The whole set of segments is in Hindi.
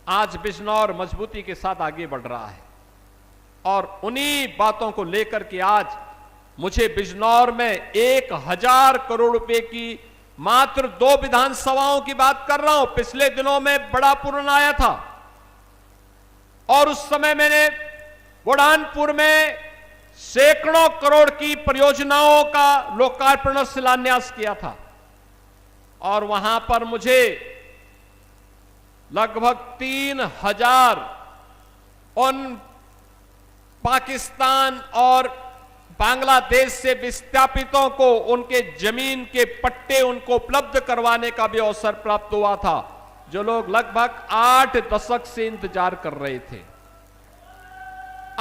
आज बिजनौर मजबूती के साथ आगे बढ़ रहा है और उन्हीं बातों को लेकर के आज मुझे बिजनौर में 1000 करोड़ रुपए की मात्र 2 विधानसभाओं की बात कर रहा हूं। पिछले दिनों में बड़ा पूर्ण आया था और उस समय मैंने बुरहानपुर में सैकड़ों करोड़ की परियोजनाओं का लोकार्पण और शिलान्यास किया था और वहां पर मुझे लगभग 3000 उन पाकिस्तान और बांग्लादेश से विस्थापितों को उनके जमीन के पट्टे उनको उपलब्ध करवाने का भी अवसर प्राप्त हुआ था, जो लोग लगभग 8 दशक से इंतजार कर रहे थे।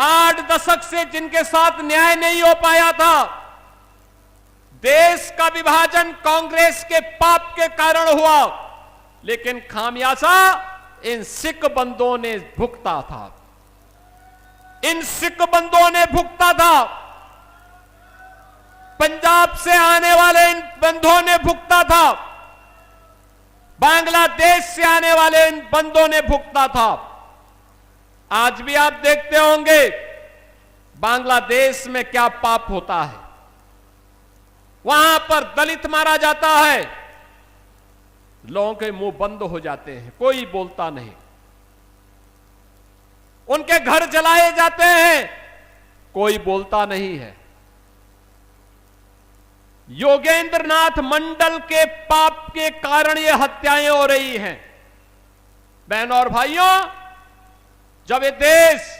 8 दशक से जिनके साथ न्याय नहीं हो पाया था। देश का विभाजन कांग्रेस के पाप के कारण हुआ, लेकिन खामियाजा इन सिख बंदों ने भुगता था। इन सिख बंदों ने भुगता था। पंजाब से आने वाले इन बंदों ने भुगता था। बांग्लादेश से आने वाले इन बंदों ने भुगता था। आज भी आप देखते होंगे बांग्लादेश में क्या पाप होता है। वहां पर दलित मारा जाता है, लोगों के मुंह बंद हो जाते हैं, कोई बोलता नहीं। उनके घर जलाए जाते हैं, कोई बोलता नहीं है। योगेंद्र नाथ मंडल के पाप के कारण ये हत्याएं हो रही हैं। बहनों और भाइयों, जब ये देश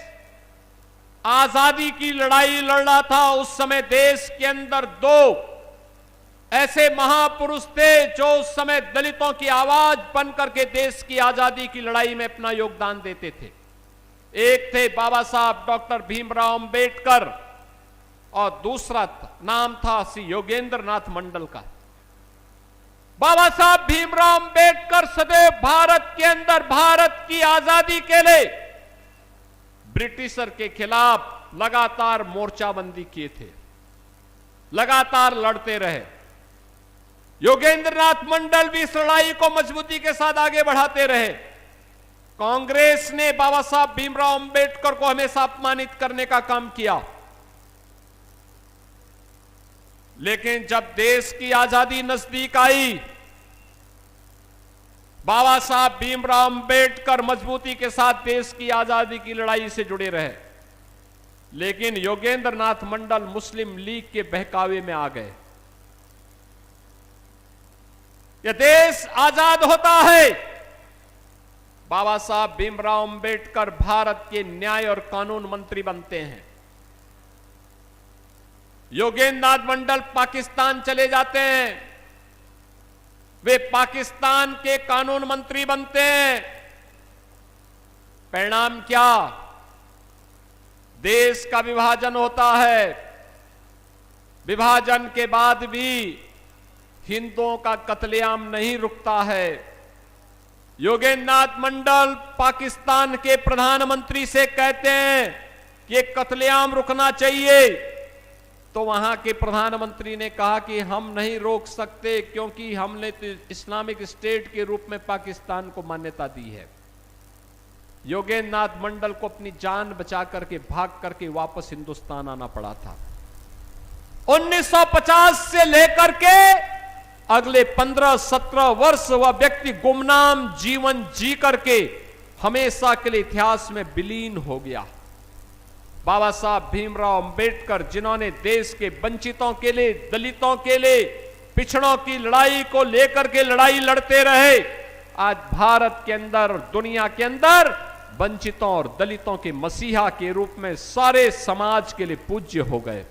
आजादी की लड़ाई लड़ रहा था, उस समय देश के अंदर 2 ऐसे महापुरुष थे जो उस समय दलितों की आवाज बनकर के देश की आजादी की लड़ाई में अपना योगदान देते थे। एक थे बाबा साहब डॉक्टर भीमराव अंबेडकर और दूसरा नाम था श्री योगेंद्र नाथ मंडल का। बाबा साहब भीमराव अंबेडकर सदैव भारत के अंदर भारत की आजादी के लिए ब्रिटिशर के खिलाफ लगातार मोर्चाबंदी किए थे, लगातार लड़ते रहे। योगेंद्र नाथ मंडल भी इस लड़ाई को मजबूती के साथ आगे बढ़ाते रहे। कांग्रेस ने बाबा साहब भीमराव अंबेडकर को हमेशा अपमानित करने का काम किया, लेकिन जब देश की आजादी नजदीक आई, बाबा साहब भीमराव अंबेडकर मजबूती के साथ देश की आजादी की लड़ाई से जुड़े रहे। लेकिन योगेंद्र नाथ मंडल मुस्लिम लीग के बहकावे में आ गए। यह देश आजाद होता है, बाबा साहब भीमराव अंबेडकर भारत के न्याय और कानून मंत्री बनते हैं। योगेंद्र नाथ मंडल पाकिस्तान चले जाते हैं, वे पाकिस्तान के कानून मंत्री बनते हैं। परिणाम क्या? देश का विभाजन होता है। विभाजन के बाद भी हिंदुओं का कत्लेआम नहीं रुकता है। योगेंद्र नाथ मंडल पाकिस्तान के प्रधानमंत्री से कहते हैं कि ये कत्लेआम रुकना चाहिए, तो वहां के प्रधानमंत्री ने कहा कि हम नहीं रोक सकते, क्योंकि हमने तो इस्लामिक स्टेट के रूप में पाकिस्तान को मान्यता दी है। योगेंद्र नाथ मंडल को अपनी जान बचा करके भाग करके वापस हिंदुस्तान आना पड़ा था। 1950 से लेकर के अगले 15-17 वर्ष वह व्यक्ति गुमनाम जीवन जी करके हमेशा के लिए इतिहास में विलीन हो गया। बाबा साहब भीमराव अंबेडकर, जिन्होंने देश के वंचितों के लिए, दलितों के लिए, पिछड़ों की लड़ाई को लेकर के लड़ाई लड़ते रहे, आज भारत के अंदर, दुनिया के अंदर वंचितों और दलितों के मसीहा के रूप में सारे समाज के लिए पूज्य हो गए।